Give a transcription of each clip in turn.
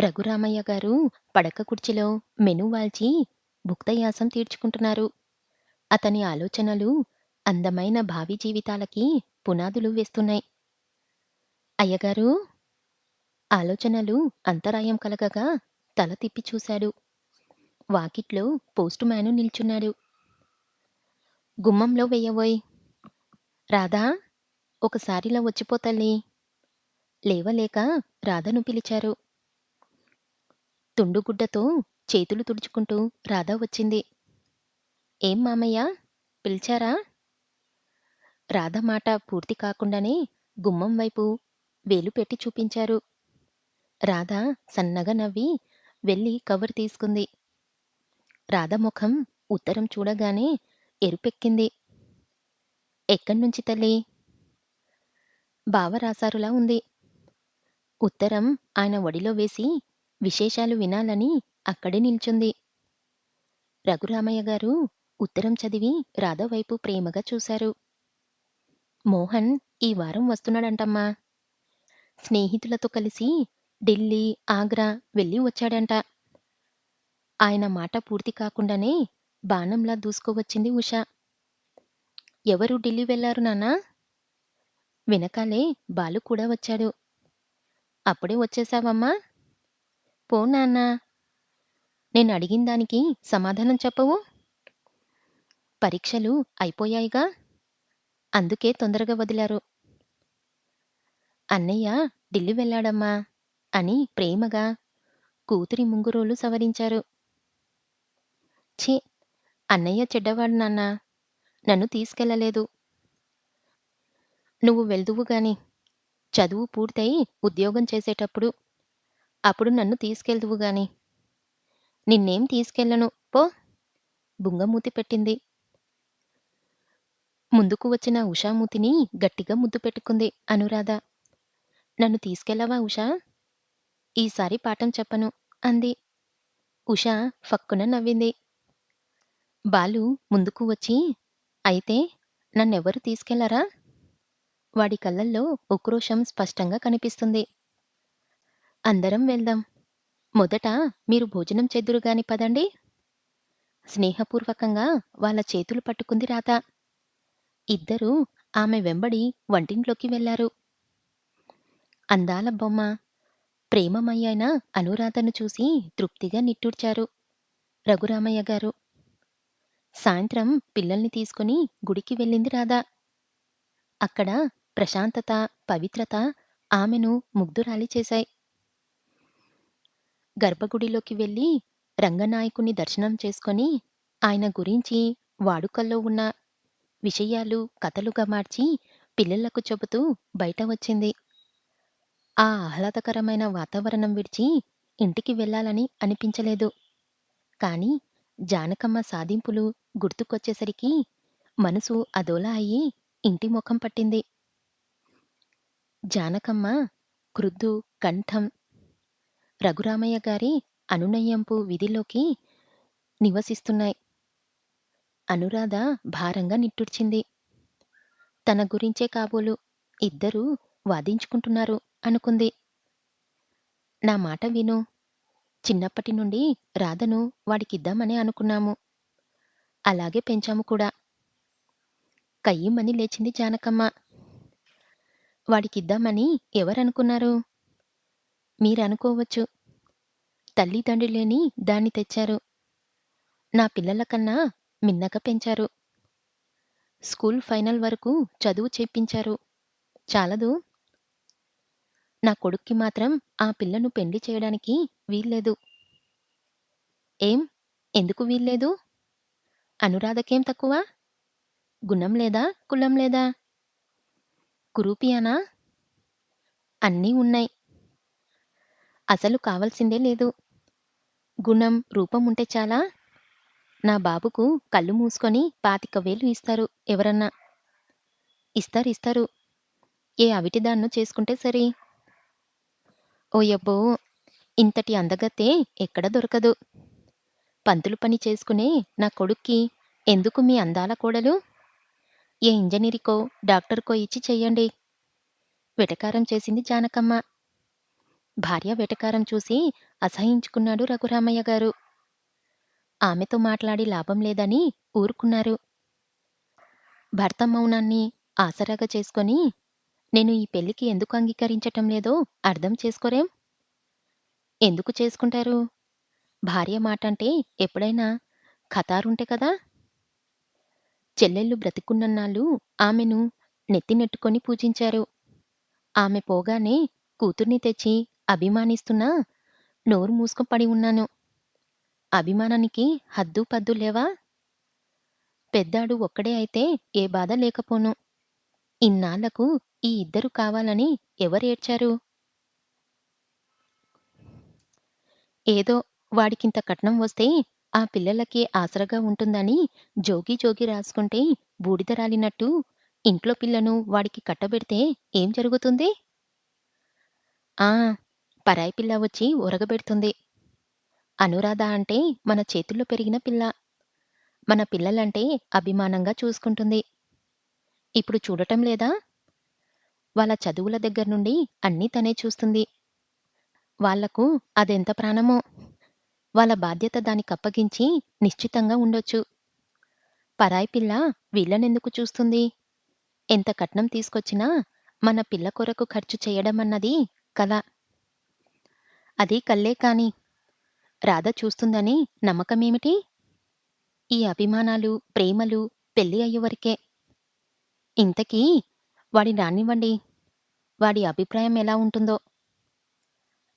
రఘురామయ్య గారు పడక కుర్చీలో మెను వాల్చి భుక్తయాసం తీర్చుకుంటున్నారు. అతని ఆలోచనలు అందమైన భావి జీవితాలకి పునాదులు వేస్తున్నాయి. అయ్యగారు ఆలోచనలు అంతరాయం కలగగా తల తిప్పి చూశాడు. వాకిట్లో పోస్టుమ్యాను నిల్చున్నాడు. గుమ్మంలో వెయ్యబోయ్. రాధా, ఒకసారిలా వచ్చిపో తల్లీ. లేవలేక రాధను పిలిచారు. తుండుగుడ్డతో చేతులు తుడుచుకుంటూ రాధ వచ్చింది. ఏం మామయ్య, పిలిచారా? రాధ మాట పూర్తి కాకుండానే గుమ్మం వైపు వేలు పెట్టి చూపించారు. రాధ సన్నగా నవ్వి వెళ్ళి కవర్ తీసుకుంది. రాధ ముఖం ఉత్తరం చూడగానే ఎరుపెక్కింది. ఎక్కడ్నుంచి తల్లీ? బావ రాశారులా ఉంది. ఉత్తరం ఆయన ఒడిలో వేసి విశేషాలు వినాలని అక్కడే నిల్చుంది. రఘురామయ్య గారు ఉత్తరం చదివి రాధ వైపు ప్రేమగా చూశారు. మోహన్ ఈ వారం వస్తున్నాడంటమ్మా. స్నేహితులతో కలిసి ఢిల్లీ, ఆగ్రా వెళ్ళి వచ్చాడంట. ఆయన మాట పూర్తి కాకుండానే బాణంలా దూసుకోవచ్చింది ఉష. ఎవరు ఢిల్లీ వెళ్లారు నాన్నా? వెనకాలే బాలు కూడా వచ్చాడు. అప్పుడే వచ్చేశావమ్మా? పో నాన్నా, నేనడిగిందానికి సమాధానం చెప్పవు? పరీక్షలు అయిపోయాయిగా, అందుకే తొందరగా వదిలారు. అన్నయ్య ఢిల్లీ వెళ్ళాడమ్మా అని ప్రేమగా కూతురి ముంగురోలు సవరించారు. ఛీ, అన్నయ్య చెడ్డవాడు నాన్నా, నన్ను తీసుకెళ్ళలేదు. నువ్వు వెళ్దువుగాని, చదువు పూర్తయి ఉద్యోగం చేసేటప్పుడు, అప్పుడు నన్ను తీసుకెళ్దువుగాని. నిన్నేం తీసుకెళ్ళను పో. బుంగమూతి పెట్టింది. ముందుకు వచ్చిన ఉషామూతిని గట్టిగా ముద్దు పెట్టుకుంది అనురాధ. నన్ను తీసుకెళ్ళవా ఉషా? ఈసారి పాఠం చెప్పను అంది. ఉష ఫక్కున నవ్వింది. బాలు ముందుకు వచ్చి, అయితే నన్నెవరు తీసుకెళ్లరా? వాడి కళ్ళల్లో ఉక్రోషం స్పష్టంగా కనిపిస్తుంది. అందరం వెళ్దాం. మొదట మీరు భోజనం చేద్దురుగాని పదండి. స్నేహపూర్వకంగా వాళ్ళ చేతులు పట్టుకుంది రాధ. ఇద్దరూ ఆమె వెంబడి వంటింట్లోకి వెళ్లారు. అందాల బొమ్మ, ప్రేమమయ్యైన అనురాధను చూసి తృప్తిగా నిట్టూర్చారు రఘురామయ్య గారు. సాయంత్రం పిల్లల్ని తీసుకుని గుడికి వెళ్ళింది రాధ. అక్కడ ప్రశాంతత, పవిత్రత ఆమెను ముగ్ధురాలి చేశాయి. గర్భగుడిలోకి వెళ్ళి రంగనాయకుని దర్శనం చేసుకొని ఆయన గురించి వాడుకల్లో ఉన్న విషయాలు కథలుగా మార్చి పిల్లలకు చెబుతూ బయట వచ్చింది. ఆ ఆహ్లాదకరమైన వాతావరణం విడిచి ఇంటికి వెళ్ళాలని అనిపించలేదు. కాని జానకమ్మ సాధింపులు గుర్తుకొచ్చేసరికి మనసు అదోలా అయ్యి ఇంటి ముఖం పట్టింది. జానకమ్మ క్రుద్ధు కంఠం రఘురామయ్య గారి అనునయంపు విధిలోకి నివసిస్తున్నాయి. అనురాధ భారంగా నిట్టూర్చింది. తన గురించే కాబోలు ఇద్దరూ వాదించుకుంటున్నారు అనుకుంది. నా మాట విను. చిన్నప్పటి నుండి రాధను వాడికిద్దామనే అనుకున్నాము. అలాగే పెంచాము కూడా. కయ్యిమని లేచింది జానకమ్మ. వాడికిద్దామని ఎవరనుకున్నారు? మీరనుకోవచ్చు. తల్లిదండ్రి లేని దాన్ని తెచ్చారు. నా పిల్లల కన్నా మిన్నగా పెంచారు. స్కూల్ ఫైనల్ వరకు చదువు చెప్పించారు. చాలదు. నా కొడుక్కి మాత్రం ఆ పిల్లను పెండ్లి చేయడానికి వీల్లేదు. ఏం, ఎందుకు వీల్లేదు? అనురాధకేం తక్కువ? గుణం లేదా, కులం లేదా? కురూపియానా? అన్నీ ఉన్నాయి. అసలు కావలసిందే లేదు. గుణం, రూపం ఉంటే చాలా? నా బాబుకు కళ్ళు మూసుకొని 25,000 ఇస్తారు ఎవరన్నా. ఇస్తారు. ఏ అవిటిదాన్నో చేసుకుంటే సరి. ఓయబ్బో, ఇంతటి అందగత్తె ఎక్కడ దొరకదు. పంతులు పని చేసుకునే నా కొడుక్కి ఎందుకు మీ అందాల కోడలు? ఏ ఇంజనీరుకో, డాక్టర్కో ఇచ్చి చెయ్యండి. వెటకారం చేసింది జానకమ్మ. భార్య వెటకారం చూసి అసహ్యించుకున్నాడు రఘురామయ్య గారు. ఆమెతో మాట్లాడి లాభం లేదని ఊరుకున్నారు. భర్త మౌనాన్ని ఆసరాగా చేసుకొని, నేను ఈ పెళ్ళికి ఎందుకు అంగీకరించటం లేదో అర్థం చేసుకోరేం? ఎందుకు చేసుకుంటారు? భార్య మాటంటే ఎప్పుడైనా ఖతారుంటే కదా! చెల్లెళ్ళు బ్రతికున్నన్నాళ్ళు ఆమెను నెత్తినెట్టుకొని పూజించారు. ఆమె పోగానే కూతుర్ని తెచ్చి అభిమానిస్తున్నా నోరు మూసుకొని పడి ఉన్నాను. అభిమానానికి హద్దు పద్దు లేవా? పెద్దాడు ఒక్కడే అయితే ఏ బాధ లేకపోను. ఇన్నాళ్లకు ఈ ఇద్దరు కావాలని ఎవరేడ్చారు? ఏదో వాడికింత కట్నం వస్తే ఆ పిల్లలకి ఆసరాగా ఉంటుందని జోగి జోగి రాసుకుంటే బూడిద రాలినట్టు ఇంట్లో పిల్లను వాడికి కట్టబెడితే ఏం జరుగుతుంది? ఆ! పరాయి పిల్ల వచ్చి ఒరగబెడుతుంది. అనురాధ అంటే మన చేతుల్లో పెరిగిన పిల్ల. మన పిల్లలంటే అభిమానంగా చూసుకుంటుంది. ఇప్పుడు చూడటం లేదా? వాళ్ళ చదువుల దగ్గర్నుండి అన్నీ తనే చూస్తుంది. వాళ్లకు అదెంత ప్రాణమో! వాళ్ళ బాధ్యత దానికప్పగించి నిశ్చితంగా ఉండొచ్చు. పరాయి పిల్ల వీళ్ళనెందుకు చూస్తుంది? ఎంత కట్నం తీసుకొచ్చినా మన పిల్ల కొరకు ఖర్చు చెయ్యడమన్నది కల. అది కల్లే కాని, రాధ చూస్తుందని నమ్మకమేమిటి? ఈ అభిమానాలు, ప్రేమలు పెళ్లి అయ్యేవరకే. ఇంతకీ వాడి రానివ్వండి. వాడి అభిప్రాయం ఎలా ఉంటుందో?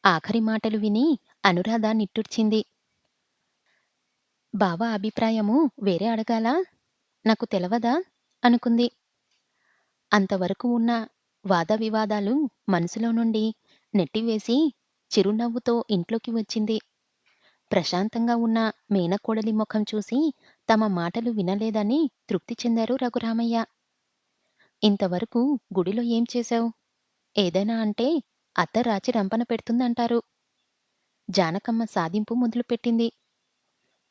ఆఖరి మాటలు విని అనురాధ నిట్టూర్చింది. బావ అభిప్రాయము వేరే అడగాలా? నాకు తెలవదా? అనుకుంది. అంతవరకు ఉన్న వాదవివాదాలు మనసులో నుండి నెట్టివేసి చిరునవ్వుతో ఇంట్లోకి వచ్చింది. ప్రశాంతంగా ఉన్న మేనకోడలి ముఖం చూసి తమ మాటలు వినలేదని తృప్తి చెందారు రఘురామయ్య. ఇంతవరకు గుడిలో ఏం చేశావు? ఏదైనా అంటే అత్త రాచి రంపన పెడుతుందంటారు. జానకమ్మ సాధింపు మొదలుపెట్టింది.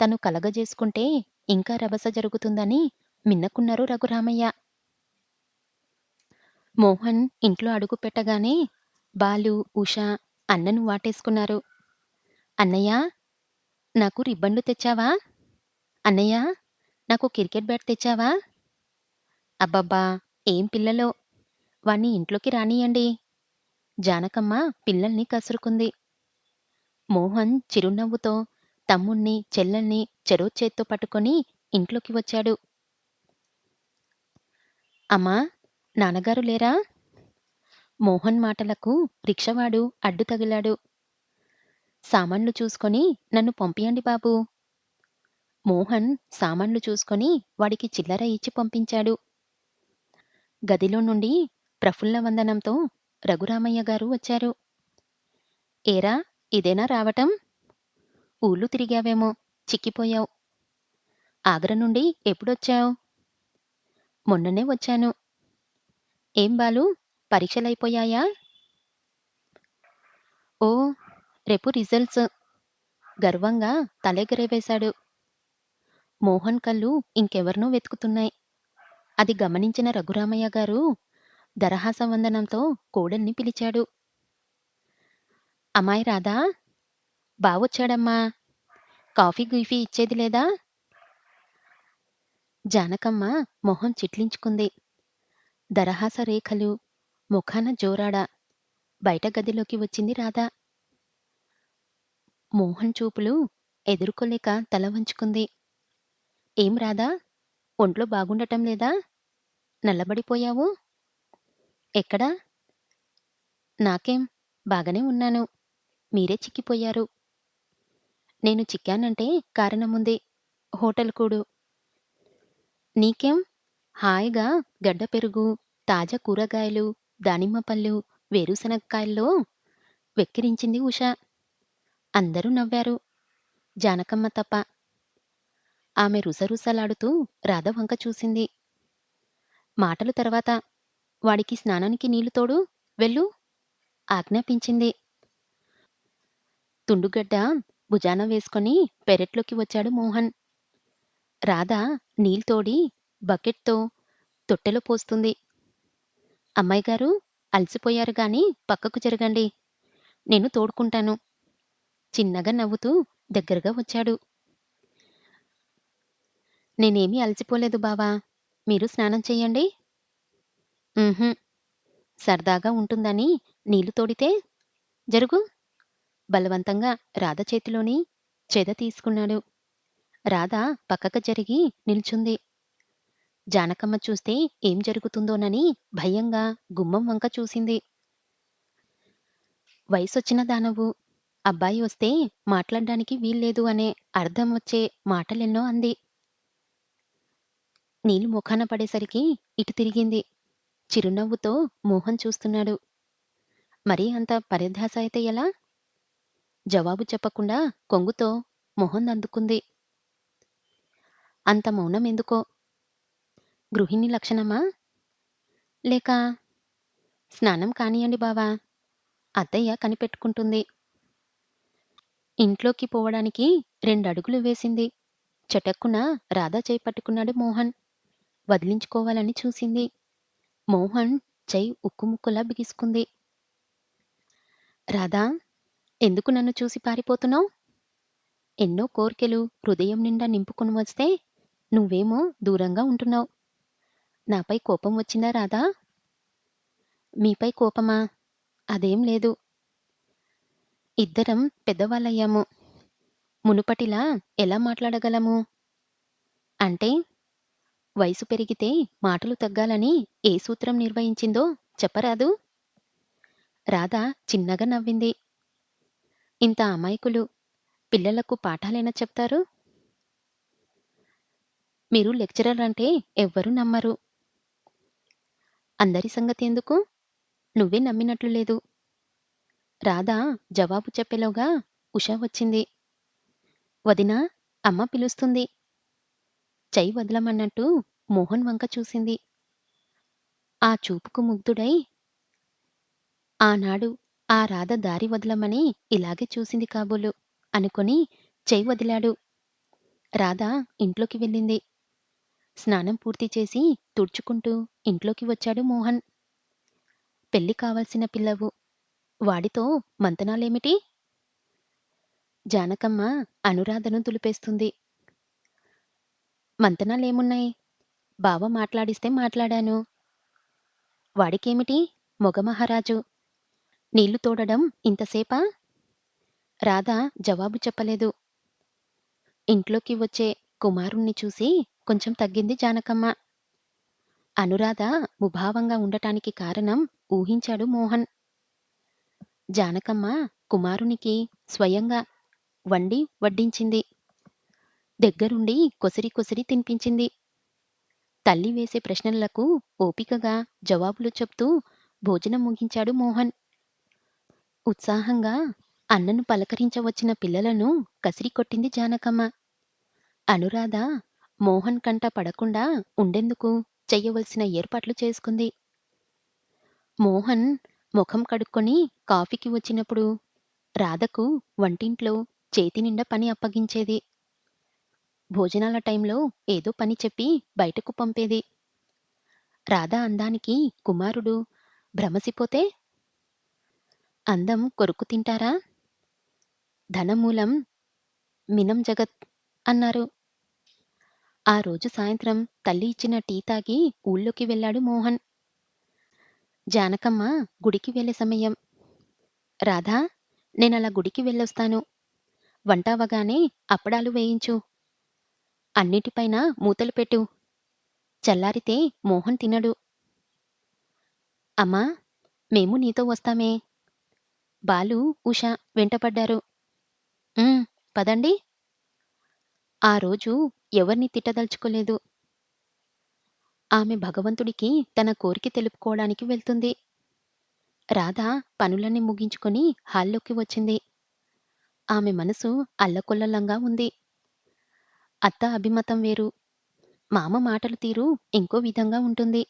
తను కలగజేసుకుంటే ఇంకా రభస జరుగుతుందని మిన్నకున్నారు రఘురామయ్య. మోహన్ ఇంట్లో అడుగు పెట్టగానే బాలు, ఉష అన్నను వాటేసుకున్నారు. అన్నయ్యా! నాకు రిబ్బన్లు తెచ్చావా? అన్నయ్యా! నాకు క్రికెట్ బ్యాట్ తెచ్చావా? అబ్బబ్బా! ఏం పిల్లలో! వాణ్ణి ఇంట్లోకి రానియ్యండి. జానకమ్మ పిల్లల్ని కసురుకుంది. మోహన్ చిరునవ్వుతో తమ్ముణ్ణి, చెల్లెల్ని చెరో చేత్తో పట్టుకొని ఇంట్లోకి వచ్చాడు. అమ్మా! నాన్నగారు లేరా? మోహన్ మాటలకు రిక్షావాడు అడ్డు తగిలాడు. సామాన్లు చూసుకొని నన్ను పంపియండి బాబూ. మోహన్ సామాన్లు చూసుకొని వాడికి చిల్లర ఇచ్చి పంపించాడు. గదిలో నుండి ప్రఫుల్ల వందనంతో రఘురామయ్య గారు వచ్చారు. ఏరా ఇదేనా రావటం? ఊళ్ళు తిరిగావేమో, చిక్కిపోయావు. ఆగ్రా నుండి ఎప్పుడొచ్చావు? మొన్ననే వచ్చాను. ఏం బాలూ, పరీక్షలయిపోయాయా? ఓ, రేపు రిజల్ట్స్. గర్వంగా తలెగరవేశాడు. మోహన్ కళ్ళు ఇంకెవర్నో వెతుకుతున్నాయి. అది గమనించిన రఘురామయ్య గారు దరహాసవందనంతో కోడల్ని పిలిచాడు. అమ్మాయి రాధా! బావొచ్చాడమ్మా! కాఫీ గీఫీ ఇచ్చేది లేదా? జానకమ్మ మొహం చిట్లించుకుంది. దరహాస రేఖలు ముఖాన జోరాడ. బయట గదిలోకి వచ్చింది రాధ. మోహన్ చూపులు ఎదుర్కోలేక తల వంచుకుంది. ఏం రాధా! ఒంట్లో బాగుండటం లేదా? నల్లబడిపోయావు? ఎక్కడ? నాకేం, బాగానే ఉన్నాను. మీరే చిక్కిపోయారు. నేను చిక్కానంటే కారణముంది. హోటల్ కూడు. నీకేం? హాయిగా గడ్డ పెరుగు, తాజా కూరగాయలు, దానిమ్మ పళ్ళు, వేరుశనక్కాయల్లో వెక్కిరించింది ఉష. అందరూ నవ్వారు. జానకమ్మ తప్ప. ఆమె రుసరుసలాడుతూ రాధ వంక చూసింది. మాటలు తర్వాత. వాడికి స్నానానికి నీళ్లు తోడు, వెళ్ళు ఆజ్ఞాపించింది. తుండుగడ్డ భుజాన వేసుకొని పెరట్లోకి వచ్చాడు మోహన్. రాధ నీళ్తోడి బకెట్తో తొట్టెలో పోస్తుంది. అమ్మాయిగారు అలసిపోయారు గాని పక్కకు జరగండి. నేను తోడుకుంటాను. చిన్నగా నవ్వుతూ దగ్గరగా వచ్చాడు. నేనేమీ అలసిపోలేదు బావా! మీరు స్నానం చెయ్యండి. హుహు. సరదాగా ఉంటుందని నీళ్లు తోడితే జరుగు బలవంతంగా రాధ చేతిలోని చెద తీసుకున్నాడు. రాధ పక్కకు జరిగి నిల్చుంది. జానకమ్మ చూస్తే ఏం జరుగుతుందోనని భయంగా గుమ్మం వంక చూసింది. వయసొచ్చిన దానవు. అబ్బాయి వస్తే మాట్లాడ్డానికి వీల్లేదు అనే అర్థం వచ్చే మాటలెన్నో అంది. నీళ్ళు ముఖాన పడేసరికి ఇటు తిరిగింది. చిరునవ్వుతో మోహన్ చూస్తున్నాడు. మరీ అంత పరధ్యాస అయితే ఎలా? జవాబు చెప్పకుండా కొంగుతో మొహందందుకుంది. అంత మౌనమెందుకో? గృహిణి లక్షణమా? లేక స్నానం కానియండి బావా! అత్తయ్య కనిపెట్టుకుంటుంది. ఇంట్లోకి పోవడానికి రెండడుగులు వేసింది. చటక్కున రాధ చెయ్యి పట్టుకున్నాడు మోహన్. వదిలించుకోవాలని చూసింది. మోహన్ చెయ్యి ఉక్కుముక్కలా బిగుసుకుంది. రాధా! ఎందుకు నన్ను చూసి పారిపోతున్నావు? ఎన్నో కోర్కెలు హృదయం నిండా నింపుకుని వస్తే నువ్వేమో దూరంగా ఉంటున్నావు. నాపై కోపం వచ్చిందా రాధా? మీపై కోపమా? అదేం లేదు. ఇద్దరం పెద్దవాళ్ళయ్యాము. మునుపటిలా ఎలా మాట్లాడగలము? అంటే వయసు పెరిగితే మాటలు తగ్గాలని ఏ సూత్రం నిర్వహించిందో చెప్పరాదూ? రాధ చిన్నగా నవ్వింది. ఇంత అమాయకులు. పిల్లలకు పాఠాలెలా చెప్తారు? మీరు లెక్చరర్ అంటే ఎవ్వరూ నమ్మరు. అందరి సంగతెందుకు? నువ్వే నమ్మినట్లు లేదు. రాధ జవాబు చెప్పేలోగా ఉష వచ్చింది. వదినా, అమ్మ పిలుస్తుంది. చెయ్యి వదలమన్నట్టు మోహన్ వంక చూసింది. ఆ చూపుకు ముగ్ధుడై ఆనాడు ఆ రాధ దారి వదలమని ఇలాగే చూసింది కాబోలు అనుకొని చెయ్యి వదిలాడు. రాధ ఇంట్లోకి వెళ్ళింది. స్నానం పూర్తి చేసి తుడుచుకుంటూ ఇంట్లోకి వచ్చాడు మోహన్. పెళ్లి కావాల్సిన పిల్లవు. వాడితో మంతనాలేమిటి? జానకమ్మ అనురాధను దులిపేస్తుంది. మంతనాలేమున్నాయి? బావ మాట్లాడిస్తే మాట్లాడాను. వాడికేమిటి? మొగమహారాజు. నీళ్లు తోడడం ఇంతసేపా? రాధ జవాబు చెప్పలేదు. ఇంట్లోకి వచ్చే కుమారుణ్ణి చూసి కొంచెం తగ్గింది జానకమ్మ. అనురాధ ముభావంగా ఉండటానికి కారణం ఊహించాడు మోహన్. జానకమ్మ కుమారునికి స్వయంగా వండి వడ్డించింది. దగ్గరుండి కొసిరి కొసిరి తినిపించింది. తల్లి వేసే ప్రశ్నలకు ఓపికగా జవాబులు చెప్తూ భోజనం ముగించాడు మోహన్. ఉత్సాహంగా అన్నను పలకరించవచ్చిన పిల్లలను కసిరి కొట్టింది జానకమ్మ. అనురాధ మోహన్ కంట పడకుండా ఉండేందుకు చెయ్యవలసిన ఏర్పాట్లు చేసుకుంది. మోహన్ ముఖం కడుక్కొని కాఫీకి వచ్చినప్పుడు రాధకు వంటింట్లో చేతినిండా పని అప్పగించేది. భోజనాల టైంలో ఏదో పని చెప్పి బయటకు పంపేది. రాధ అందానికి కుమారుడు భ్రమసిపోతే అందం కొరుకు తింటారా? ధనమూలం మినం జగత్ అన్నారు. ఆ రోజు సాయంత్రం తల్లి ఇచ్చిన టీ తాగి ఊళ్ళోకి వెళ్ళాడు మోహన్. జానకమ్మ గుడికి వెళ్ళే సమయం. రాధా, నేనలా గుడికి వెళ్ళొస్తాను. వంటవగానే అప్పడాలు వేయించు. అన్నిటిపైన మూతలు పెట్టు. చల్లారితే మోహన్ తినడు. అమ్మా, మేము నీతో వస్తామే. బాలు, ఉష వెంటపడ్డారు. పదండి. ఆ రోజు ఎవర్నీ తిట్టదలుచుకోలేదు. ఆమె భగవంతుడికి తన కోరిక తెలుపుకోవడానికి వెళ్తుంది. రాధ పనులన్నీ ముగించుకొని హాల్లోకి వచ్చింది. ఆమె మనసు అల్లకొల్లలంగా ఉంది. అత్త అభిమతం వేరు. మామ మాటల తీరు ఇంకో విధంగా ఉంటుంది.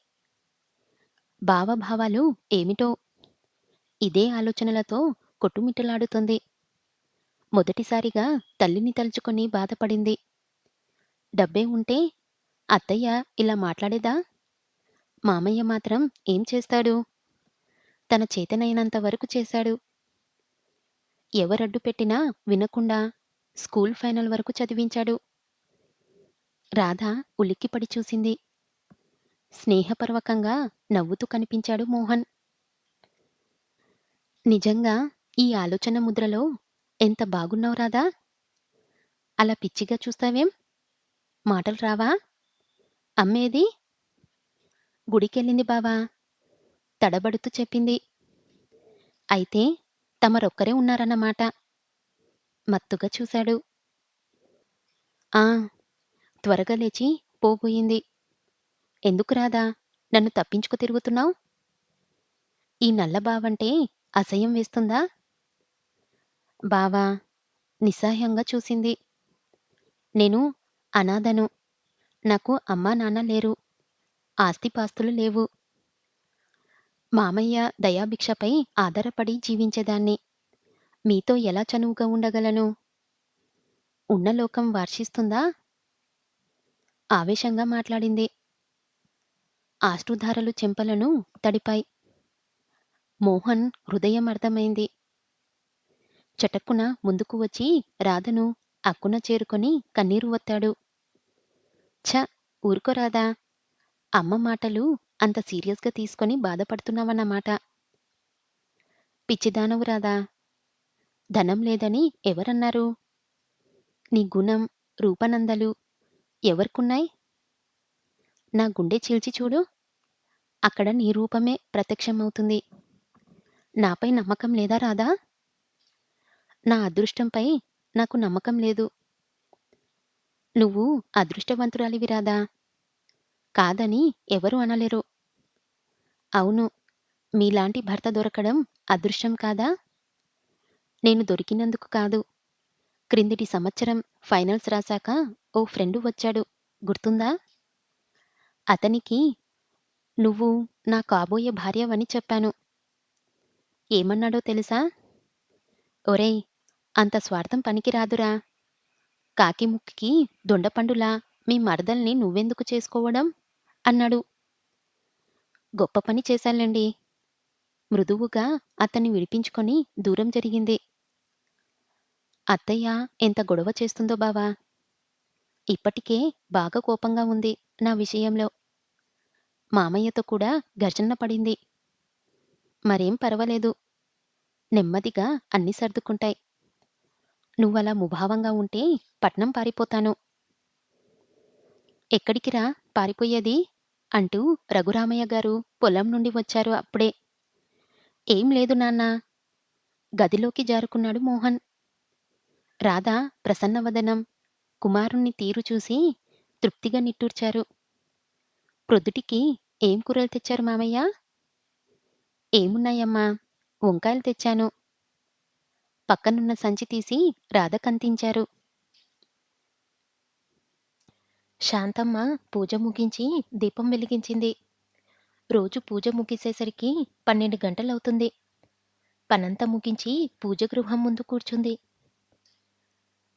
భావభావాలు ఏమిటో ఇదే ఆలోచనలతో కొట్టుమిట్టలాడుతుంది. మొదటిసారిగా తల్లిని తలుచుకొని బాధపడింది. డబ్బే ఉంటే అత్తయ్య ఇలా మాట్లాడేదా? మామయ్య మాత్రం ఏం చేస్తాడు? తన చేతనైనంత వరకు చేశాడు. ఎవరడ్డు పెట్టినా వినకుండా స్కూల్ ఫైనల్ వరకు చదివించాడు. రాధ ఉలిక్కిపడి చూసింది. స్నేహపూర్వకంగా నవ్వుతూ కనిపించాడు మోహన్. నిజంగా ఈ ఆలోచన ముద్రలో ఎంత బాగున్నావు రాధా! అలా పిచ్చిగా చూస్తావేం? మాటలు రావా? అమ్మేది? గుడికెళ్ళింది బావా! తడబడుతూ చెప్పింది. అయితే తమరొక్కరే ఉన్నారన్నమాట. మత్తుగా చూశాడు. ఆ! త్వరగా లేచి పోబోయింది. ఎందుకు రాధా! నన్ను తప్పించుకు తిరుగుతున్నావు? ఈ నల్ల బావంటే అసహ్యం వేస్తుందా? బావా! నిస్సహాయంగా చూసింది. నేను అనాథను. నాకు అమ్మా నాన్న లేరు. ఆస్తిపాస్తులు లేవు. మామయ్య దయాభిక్షపై ఆధారపడి జీవించేదాన్ని. మీతో ఎలా చనువుగా ఉండగలను? ఉన్న లోకం వార్షిస్తుందా? ఆవేశంగా మాట్లాడింది. అశ్రుధారలు చెంపలను తడిపాయి. మోహన్ హృదయం అర్థమైంది. చటుక్కున ముందుకు వచ్చి రాధను అక్కున చేరుకొని కన్నీరు ఒత్తాడు. ఛ! ఊరుకో రాధా! అమ్మ మాటలు అంత సీరియస్‌గా తీసుకొని బాధపడుతున్నావన్నమాట. పిచ్చిదానవు రాధా! ధనం లేదని ఎవరన్నారు? నీ గుణం, రూపనందాలు ఎవరికున్నాయి? నా గుండె చీల్చి చూడు. అక్కడ నీ రూపమే ప్రత్యక్షమవుతుంది. నాపై నమ్మకం లేదా రాధా? నా అదృష్టంపై నాకు నమ్మకం లేదు. నువ్వు అదృష్టవంతురాలివి రాధా! కాదని ఎవరూ అనలేరు. అవును. మీలాంటి భర్త దొరకడం అదృష్టం కాదా? నేను దొరికినందుకు కాదు. క్రిందటి సంవత్సరం ఫైనల్స్ రాశాక ఓ ఫ్రెండు వచ్చాడు. గుర్తుందా? అతనికి నువ్వు నా కాబోయే భార్యవని చెప్పాను. ఏమన్నాడో తెలుసా? ఒరేయ్! అంత స్వార్థం పనికిరాదురా! కాకి ముక్కికి దొండపండులా మీ మరదల్ని నువ్వెందుకు చేసుకోవడం? అన్నాడు. గొప్ప పని చేశానులెండి. మృదువుగా అతన్ని విడిపించుకొని దూరం జరిగింది. అత్తయ్య ఎంత గొడవ చేస్తుందో బావా! ఇప్పటికే బాగా కోపంగా ఉంది నా విషయంలో. మామయ్యతో కూడా ఘర్షణ పడింది. మరేం పరవాలేదు. నెమ్మదిగా అన్నీ సర్దుకుంటాయి. నువ్వలా ముభావంగా ఉంటే పట్నం పారిపోతాను. ఎక్కడికిరా పారిపోయేది? అంటూ రఘురామయ్య గారు పొలం నుండి వచ్చారు అప్పుడే. ఏం లేదు నాన్నా! గదిలోకి జారుకున్నాడు మోహన్. రాధ ప్రసన్నవదనం, కుమారుణ్ణి తీరు చూసి తృప్తిగా నిట్టూర్చారు. ప్రొద్దుటికి ఏం కూరలు తెచ్చారు మామయ్య? ఏమున్నాయమ్మా! వంకాయలు తెచ్చాను. పక్కనున్న సంచి తీసి రాధకందించారు. శాంతమ్మ పూజ ముగించి దీపం వెలిగించింది. రోజు పూజ ముగిసేసరికి 12 గంటలవుతుంది. పనంతా ముగించి పూజ గృహం ముందు కూర్చుంది.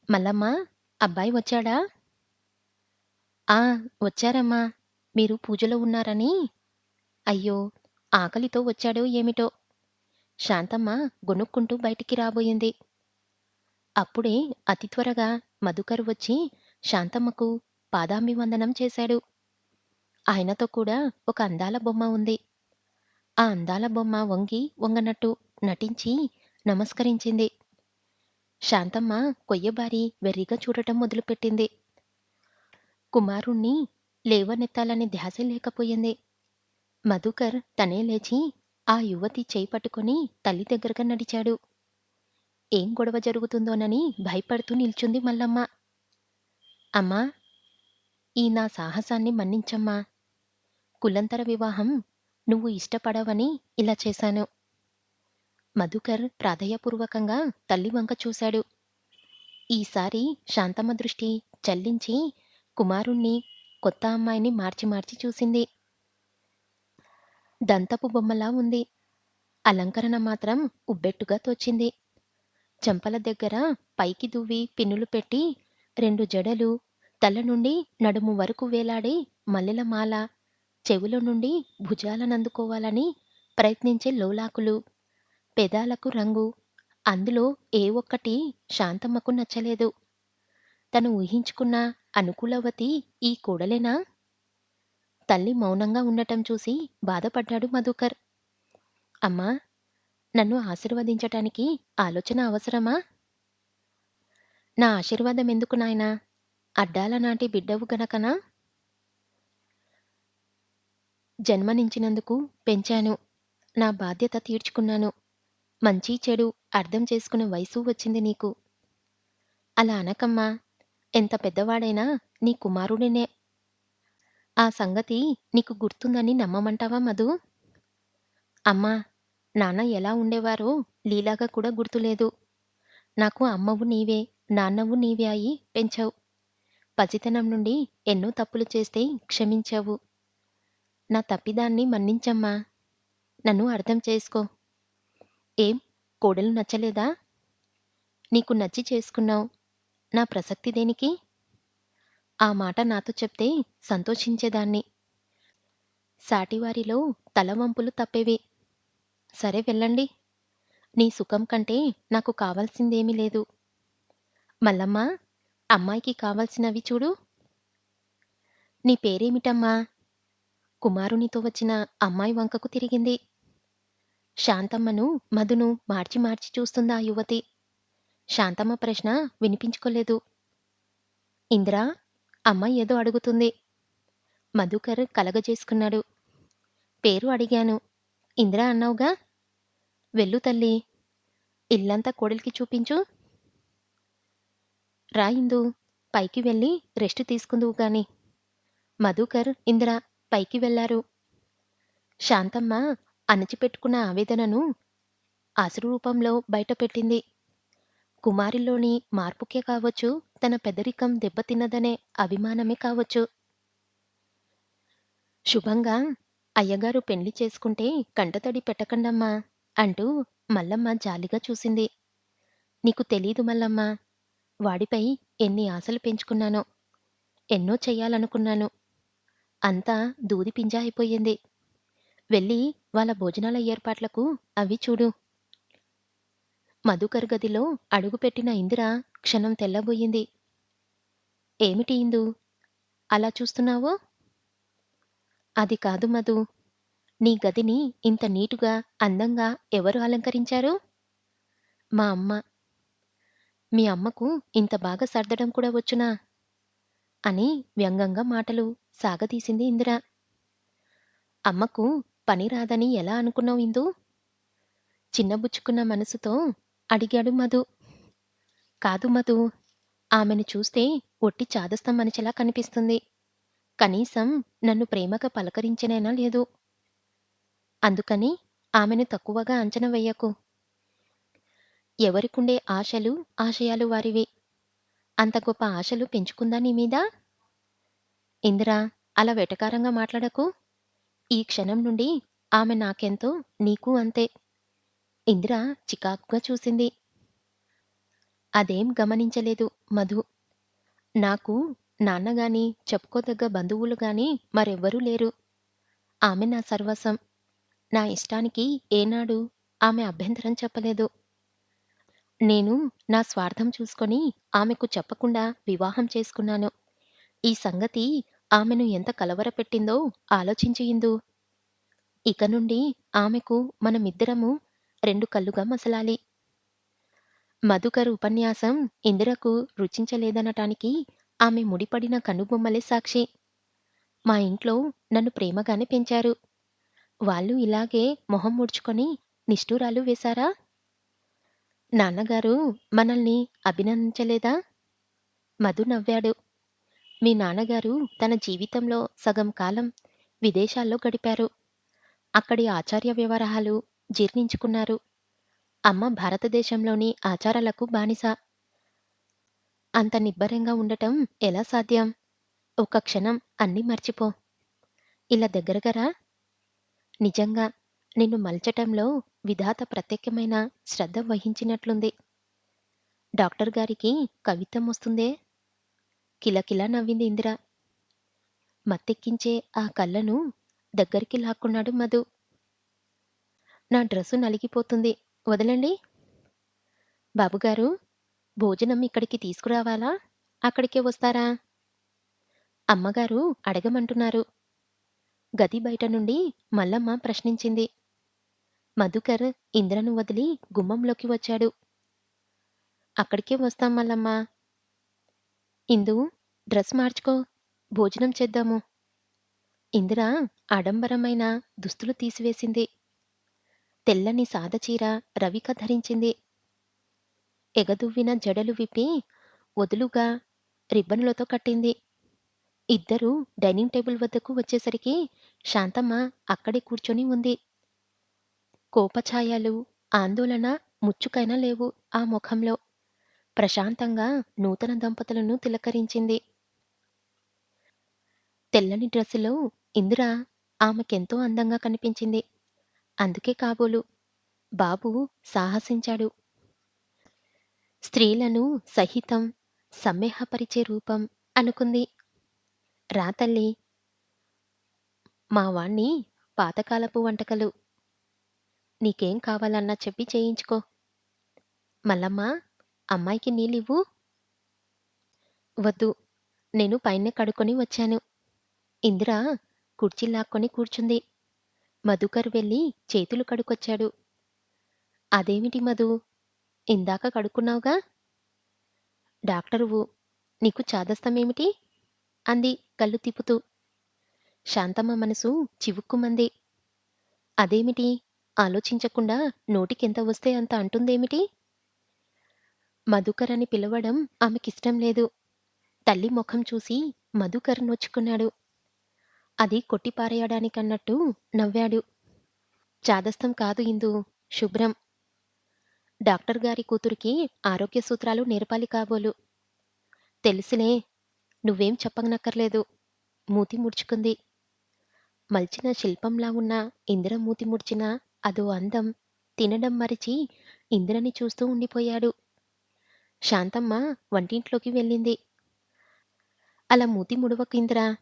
మల్లమ్మ, అబ్బాయి వచ్చాడా? ఆ! వచ్చారమ్మా. మీరు పూజలో ఉన్నారని. అయ్యో! ఆకలితో వచ్చాడో ఏమిటో! శాంతమ్మ గొణుక్కుంటూ బయటికి రాబోయింది. అప్పుడే అతి త్వరగా మధుకర్ వచ్చి శాంతమ్మకు పాదాభివందనం చేశాడు. ఆయనతో కూడా ఒక అందాల బొమ్మ ఉంది. ఆ అందాల బొమ్మ వంగి వంగనట్టు నటించి నమస్కరించింది. శాంతమ్మ కొయ్యబారి వెర్రిగా చూడటం మొదలుపెట్టింది. కుమారుణ్ణి లేవనెత్తాలని ధ్యాసే లేకపోయింది. మధుకర్ తనే లేచి ఆ యువతి చేయి పట్టుకొని తల్లి దగ్గరగా నడిచాడు. ఏం గొడవ జరుగుతుందోనని భయపడుతూ నిల్చుంది మల్లమ్మ. అమ్మా! ఈ నా సాహసాన్ని మన్నించమ్మా! కులంతర వివాహం నువ్వు ఇష్టపడవని ఇలా చేశాను. మధుకర్ ప్రాధేయపూర్వకంగా తల్లి వంక చూశాడు. ఈసారి శాంతమ్మ దృష్టి చల్లించి కుమారుణ్ణి, కొత్త అమ్మాయిని మార్చి మార్చి చూసింది. దంతపు బొమ్మలా ఉంది. అలంకరణ మాత్రం ఉబ్బెట్టుగా తోచింది. చెంపల దగ్గర పైకి దువ్వి పిన్నులు పెట్టి 2 జడలు, తల నుండి నడుము వరకు వేలాడే మల్లెల మాల, చెవుల నుండి భుజాలనందుకోవాలని ప్రయత్నించే లోలాకులు, పెదాలకు రంగు, అందులో ఏ ఒక్కటి శాంతమ్మకు నచ్చలేదు. తను ఊహించుకున్న అనుకూలవతి ఈ కోడలేనా? తల్లి మౌనంగా ఉండటం చూసి బాధపడ్డాడు మధుకర్. అమ్మా! నన్ను ఆశీర్వదించటానికి ఆలోచన అవసరమా? నా ఆశీర్వాదం ఎందుకు నాయనా? అడ్డాల నాటి బిడ్డవు గనకనా? జన్మనించినందుకు పెంచాను. నా బాధ్యత తీర్చుకున్నాను. మంచి చెడు అర్థం చేసుకునే వయసు వచ్చింది నీకు. అలా అనకమ్మా! ఎంత పెద్దవాడైనా నీ కుమారుడినే. ఆ సంగతి నీకు గుర్తుందని నమ్మమంటావా మధూ? అమ్మా! నాన్న ఎలా ఉండేవారో లీలాగా కూడా గుర్తులేదు. నాకు అమ్మవు నీవే, నాన్నవు నీవే అయి పెంచావు. పసితనం నుండి ఎన్నో తప్పులు చేస్తే క్షమించావు. నా తప్పిదాన్ని మన్నించమ్మా! నన్ను అర్థం చేసుకో. ఏం కోడలు నచ్చలేదా? నీకు నచ్చి చేసుకున్నావు. నా ప్రసక్తి దేనికి? ఆ మాట నాతో చెప్తే సంతోషించేదాన్ని. సాటివారిలో తలవంపులు తప్పేవి. సరే వెళ్ళండి. నీ సుఖం కంటే నాకు కావాల్సిందేమీ లేదు. మల్లమ్మ, అమ్మాయికి కావాల్సినవి చూడు. నీ పేరేమిటమ్మా? కుమారునితో వచ్చిన అమ్మాయి వంకకు తిరిగింది. శాంతమ్మను, మధును మార్చి మార్చి చూస్తుందా ఆ యువతి. శాంతమ్మ ప్రశ్న వినిపించుకోలేదు. ఇందిరా, అమ్మాయి ఏదో అడుగుతుంది. మధుకర్ కలగజేసుకున్నాడు. పేరు అడిగాను. ఇందిరా అన్నావుగా? వెళ్ళు తల్లీ. ఇల్లంతా కోడలికి చూపించు. రా ఇందూ, పైకి వెళ్ళి రెస్ట్ తీసుకుందువు గాని. మధుకర్, ఇందిర పైకి వెళ్లారు. శాంతమ్మ అణచిపెట్టుకున్న ఆవేదనను అశ్రురూపంలో బయటపెట్టింది. కుమారుల్లోని మార్పుకే కావచ్చు, తన పెద్దరికం దెబ్బతిన్నదనే అభిమానమే కావచ్చు. శుభంగా అయ్యగారు పెండ్లి చేసుకుంటే కంటతడి పెట్టకండమ్మా అంటూ మల్లమ్మ జాలిగా చూసింది. నీకు తెలీదు మల్లమ్మ, వాడిపై ఎన్ని ఆశలు పెంచుకున్నానో, ఎన్నో చెయ్యాలనుకున్నాను. అంతా దూది పింజా అయిపోయింది. వెళ్ళి వాళ్ళ భోజనాల ఏర్పాట్లకు అవి చూడు. మధుకర్ గదిలో అడుగుపెట్టిన ఇందిర క్షణం తెల్లబోయింది. ఏమిటి ఇందూ, అలా చూస్తున్నావు? అది కాదు మధూ, నీ గదిని ఇంత నీటుగా, అందంగా ఎవరు అలంకరించారు? మా అమ్మ. మీ అమ్మకు ఇంత బాగా సర్దడం కూడా వచ్చునా? అని వ్యంగ్యంగా మాటలు సాగదీసింది ఇందిర. అమ్మకు పని రాదని ఎలా అనుకున్నావు ఇందూ? చిన్నబుచ్చుకున్న మనసుతో అడిగాడు మధు. కాదు మధూ, ఆమెను చూస్తే ఒట్టి చాదస్తం మనిషిలా కనిపిస్తుంది. కనీసం నన్ను ప్రేమగా పలకరించనైనా లేదు. అందుకని ఆమెను తక్కువగా అంచనా వెయ్యకు. ఎవరికుండే ఆశలు, ఆశయాలు వారివి. అంత గొప్ప ఆశలు పెంచుకుందా నీ మీద? ఇందిరా, అలా వెటకారంగా మాట్లాడకు. ఈ క్షణం నుండి ఆమె నాకెంతో, నీకు అంతే. ఇందిర చికాకుగా చూసింది. అదేం గమనించలేదు మధు. నాకు నాన్నగాని, చెప్పుకోదగ్గ బంధువులు గాని మరెవ్వరూ లేరు. ఆమె నా సర్వస్వం. నా ఇష్టానికి ఏనాడు ఆమె అభ్యంతరం చెప్పలేదు. నేను నా స్వార్థం చూసుకొని ఆమెకు చెప్పకుండా వివాహం చేసుకున్నాను. ఈ సంగతి ఆమెను ఎంత కలవరపెట్టిందో ఆలోచించు ఇందూ. ఇక నుండి ఆమెకు మనమిద్దరము రెండు కళ్ళుగా మసలాలి. మధుకర్ ఉపన్యాసం ఇందిరకు రుచించలేదనటానికి ఆమె ముడిపడిన కనుబొమ్మలే సాక్షి. మా ఇంట్లో నన్ను ప్రేమగానే పెంచారు. వాళ్ళు ఇలాగే మొహం ముడుచుకొని నిష్ఠూరాలు వేశారా? నాన్నగారు మనల్ని అభినందించలేదా? మధు నవ్వాడు. మీ నాన్నగారు తన జీవితంలో సగం కాలం విదేశాల్లో గడిపారు. అక్కడి ఆచార్య వ్యవహారాలు జీర్ణించుకున్నారు. అమ్మ భారతదేశంలోని ఆచారాలకు బానిస. అంత నిబ్బరంగా ఉండటం ఎలా సాధ్యం? ఒక్క క్షణం అన్నీ మర్చిపో. ఇలా దగ్గరగా రా. నిజంగా నిన్ను మలచటంలో విధాత ప్రత్యేకమైన శ్రద్ధ వహించినట్లుంది. డాక్టర్ గారికి కవిత్వం వస్తుందే? కిలకిలా నవ్వింది ఇందిర. మత్తెక్కించే ఆ కళ్ళను దగ్గరికి లాక్కున్నాడు మధు. నా డ్రెస్సు నలిగిపోతుంది, వదలండి. బాబుగారు, భోజనం ఇక్కడికి తీసుకురావాలా? అక్కడికే వస్తారా? అమ్మగారు అడగమంటున్నారు. గది బయట నుండి మల్లమ్మ ప్రశ్నించింది. మధుకర్ ఇంద్రను వదిలి గుమ్మంలోకి వచ్చాడు. అక్కడికే వస్తాం మల్లమ్మ. ఇందూ, డ్రెస్ మార్చుకో. భోజనం చేద్దాము. ఇందిర ఆడంబరమైన దుస్తులు తీసివేసింది. తెల్లని సాదచీర రవిక ధరించింది. ఎగదువ్విన జడలు విప్పి వదులుగా రిబ్బనులతో కట్టింది. ఇద్దరూ డైనింగ్ టేబుల్ వద్దకు వచ్చేసరికి శాంతమ్మ అక్కడే కూర్చొని ఉంది. కోపఛాయలు, ఆందోళన ముచ్చుకైనా లేవు ఆ ముఖంలో. ప్రశాంతంగా నూతన దంపతులను తిలకరించింది. తెల్లని డ్రెస్సులో ఇందిర ఆమెకెంతో అందంగా కనిపించింది. అందుకే కాబోలు బాబు సాహసించాడు. స్త్రీలను సహితం సమ్మేహపరిచే రూపం అనుకుంది. రా తల్లీ, మా వాణ్ణి పాతకాలపు వంటకాలు. నీకేం కావాలన్నా చెప్పి చేయించుకో. మల్లమ్మ, అమ్మాయికి నీళ్ళివ్వు. వద్దు, నేను పైనే కడుక్కొని వచ్చాను. ఇందిర కుర్చీ లాక్కొని కూర్చుంది. మధుకర్ వెళ్ళి చేతులు కడుకొచ్చాడు. అదేమిటి మధు, ఇందాక కడుక్కున్నావుగా? డాక్టరువు, నీకు చాదస్తమేమిటి? అంది కళ్ళు తిప్పుతూ. శాంతమ్మ మనసు చివుక్కుమంది. అదేమిటి, ఆలోచించకుండా నోటికెంత వస్తే అంత అంటుందేమిటి? మధుకర్ అని పిలవడం ఆమెకిష్టం లేదు. తల్లి ముఖం చూసి మధుకర్ నొచ్చుకున్నాడు. అది కొట్టిపారేయడానికన్నట్టు నవ్వాడు. చాదస్తం కాదు ఇందూ, శుభ్రం. డాక్టర్ గారి కూతురికి ఆరోగ్య సూత్రాలు నేర్పాలి కాబోలు. తెలుసులే, నువ్వేం చెప్పనక్కర్లేదు. మూతి ముడుచుకుంది. మల్చిన శిల్పంలా ఉన్న ఇందిర మూతి ముడిచిన అదో అందం. తినడం మరిచి ఇందిరని చూస్తూ ఉండిపోయాడు. శాంతమ్మ వంటింట్లోకి వెళ్ళింది. అలా మూతి ముడవకు ఇందిరా.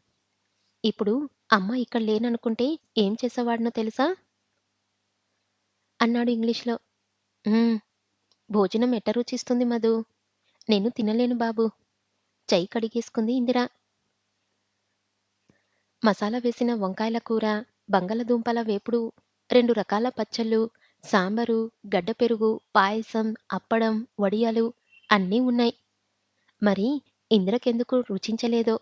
ఇప్పుడు అమ్మ ఇక్కడ లేననుకుంటే ఏం చేసేవాడినో తెలుసా? అన్నాడు ఇంగ్లీష్లో. "ఉమ్, భోజనం ఎట్ట రుచిస్తుంది మధు. నేను తినలేను బాబు." చెయ్యి కడిగేసుకుంది ఇందిర. మసాలా వేసిన వంకాయల కూర, బంగాళదుంపల వేపుడు, 2 రకాల పచ్చళ్ళు, సాంబారు, గడ్డ పెరుగు, పాయసం, అప్పడం, వడియాలు అన్నీ ఉన్నాయి. మరి ఇందిరకెందుకు రుచించలేదో